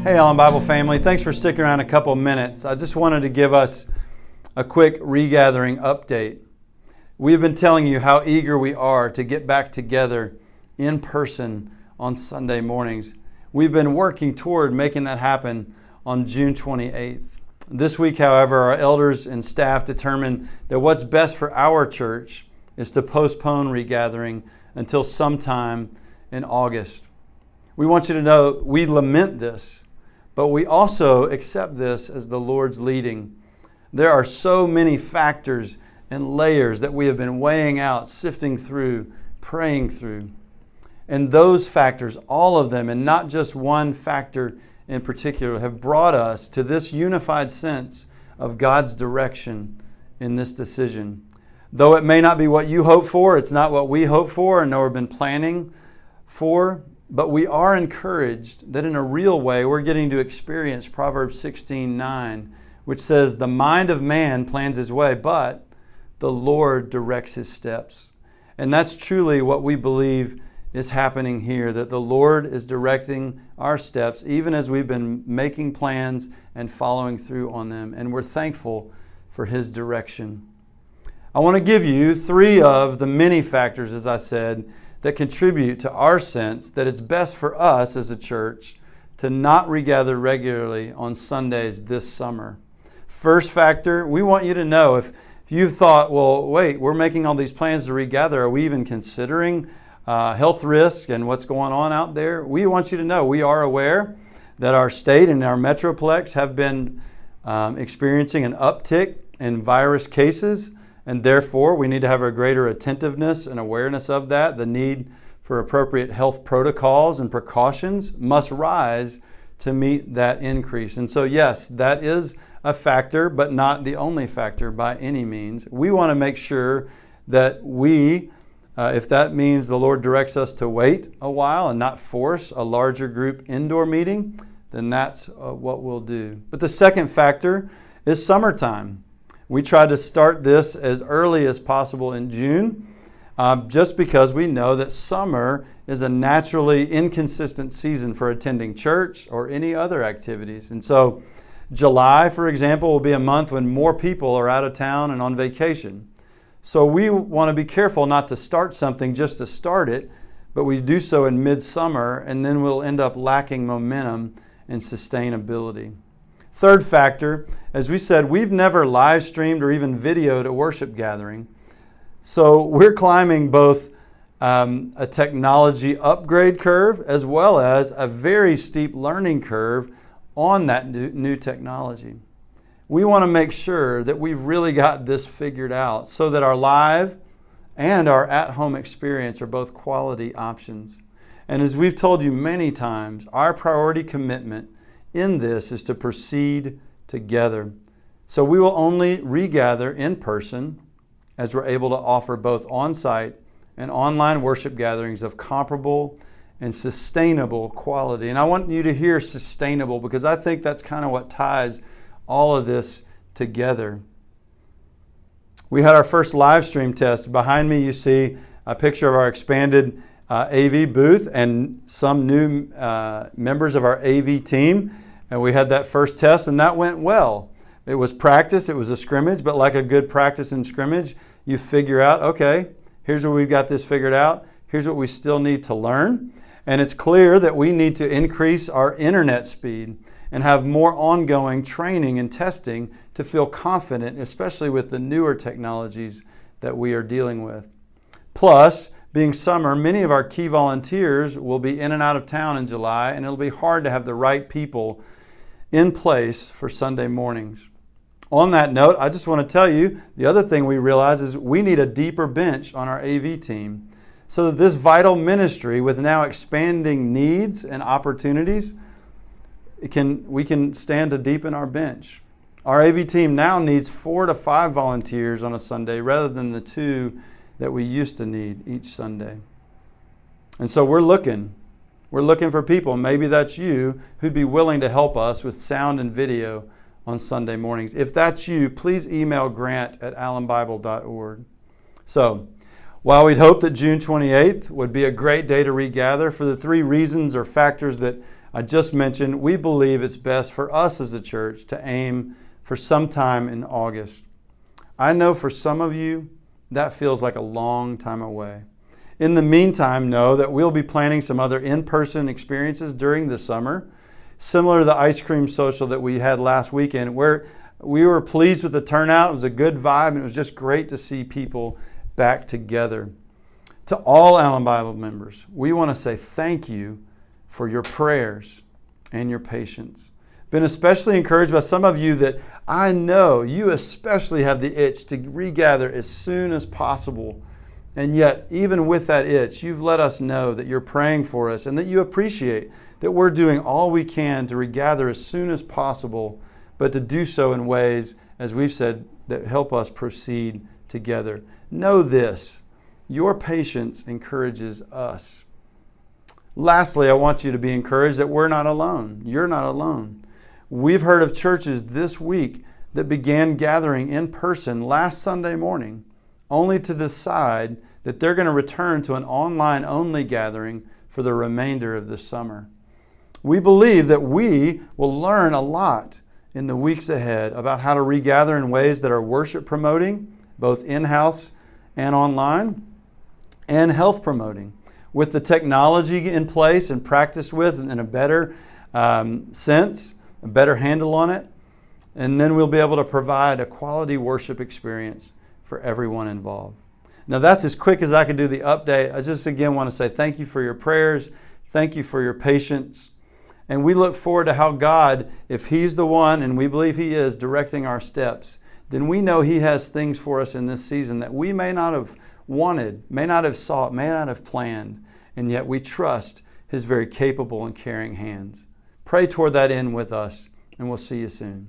Hey, Allen Bible family. Thanks for sticking around a couple minutes. I just wanted to give us a quick regathering update. We've been telling you how eager we are to get back together in person on Sunday mornings. We've been working toward making that happen on June 28th. This week, however, our elders and staff determined that what's best for our church is to postpone regathering until sometime in August. We want you to know we lament this, but we also accept this as the Lord's leading. There are so many factors and layers that we have been weighing out, sifting through, praying through. And those factors, all of them, and not just one factor in particular, have brought us to this unified sense of God's direction in this decision. Though it may not be what you hope for, it's not what we hope for and nor have been planning for, but we are encouraged that in a real way we're getting to experience Proverbs 16:9, which says, "The mind of man plans his way, but the Lord directs his steps." And that's truly what we believe is happening here, that the Lord is directing our steps even as we've been making plans and following through on them. And we're thankful for his direction. I want to give you three of the many factors, as I said, that contribute to our sense that it's best for us as a church to not regather regularly on Sundays this summer. First factor, we want you to know if you've thought, well, wait, we're making all these plans to regather. Are we even considering health risks and what's going on out there? We want you to know we are aware that our state and our metroplex have been experiencing an uptick in virus cases. And therefore, we need to have a greater attentiveness and awareness of that. The need for appropriate health protocols and precautions must rise to meet that increase. And so, yes, that is a factor, but not the only factor by any means. We want to make sure that we, if that means the Lord directs us to wait a while and not force a larger group indoor meeting, then that's what we'll do. But the second factor is summertime. We try to start this as early as possible in June, just because we know that summer is a naturally inconsistent season for attending church or any other activities. And so July, for example, will be a month when more people are out of town and on vacation. So we want to be careful not to start something just to start it, but we do so in midsummer, and then we'll end up lacking momentum and sustainability. Third factor, as we said, we've never live streamed or even videoed a worship gathering. So we're climbing both a technology upgrade curve as well as a very steep learning curve on that new technology. We want to make sure that we've really got this figured out so that our live and our at-home experience are both quality options. And as we've told you many times, our priority commitment in this is to proceed together. So we will only regather in person as we're able to offer both on-site and online worship gatherings of comparable and sustainable quality. And I want you to hear sustainable because I think that's kind of what ties all of this together. We had our first live stream test. Behind me you see a picture of our expanded AV booth and some new members of our AV team. And we had that first test and that went well. It was practice, it was a scrimmage, but like a good practice and scrimmage, you figure out, okay, here's where we've got this figured out. Here's what we still need to learn. And it's clear that we need to increase our internet speed and have more ongoing training and testing to feel confident, especially with the newer technologies that we are dealing with. Plus, being summer, many of our key volunteers will be in and out of town in July, and it'll be hard to have the right people in place for Sunday mornings. On that note, I just want to tell you, the other thing we realize is we need a deeper bench on our AV team so that this vital ministry with now expanding needs and opportunities, we can stand to deepen our bench. Our AV team now needs 4 to 5 volunteers on a Sunday rather than the 2 that we used to need each Sunday. And so we're looking for people, maybe that's you, who'd be willing to help us with sound and video on Sunday mornings. If that's you, please email grant@allenbible.org. So, while we'd hope that June 28th would be a great day to regather for the 3 reasons or factors that I just mentioned, we believe it's best for us as a church to aim for sometime in August. I know for some of you, that feels like a long time away. In the meantime, know that we'll be planning some other in-person experiences during the summer, similar to the ice cream social that we had last weekend, where we were pleased with the turnout. It was a good vibe, and it was just great to see people back together. To all Allen Bible members, we want to say thank you for your prayers and your patience. Been especially encouraged by some of you that I know you especially have the itch to regather as soon as possible. And yet, even with that itch, you've let us know that you're praying for us and that you appreciate that we're doing all we can to regather as soon as possible, but to do so in ways, as we've said, that help us proceed together. Know this, your patience encourages us. Lastly, I want you to be encouraged that we're not alone. You're not alone. We've heard of churches this week that began gathering in person last Sunday morning, only to decide that they're going to return to an online-only gathering for the remainder of the summer. We believe that we will learn a lot in the weeks ahead about how to regather in ways that are worship promoting, both in-house and online, and health promoting, with the technology in place and practiced with in a better sense, a better handle on it. And then we'll be able to provide a quality worship experience for everyone involved. Now that's as quick as I can do the update. I just again want to say thank you for your prayers. Thank you for your patience. And we look forward to how God, if He's the one, and we believe He is, directing our steps, then we know He has things for us in this season that we may not have wanted, may not have sought, may not have planned, and yet we trust His very capable and caring hands. Pray toward that end with us, and we'll see you soon.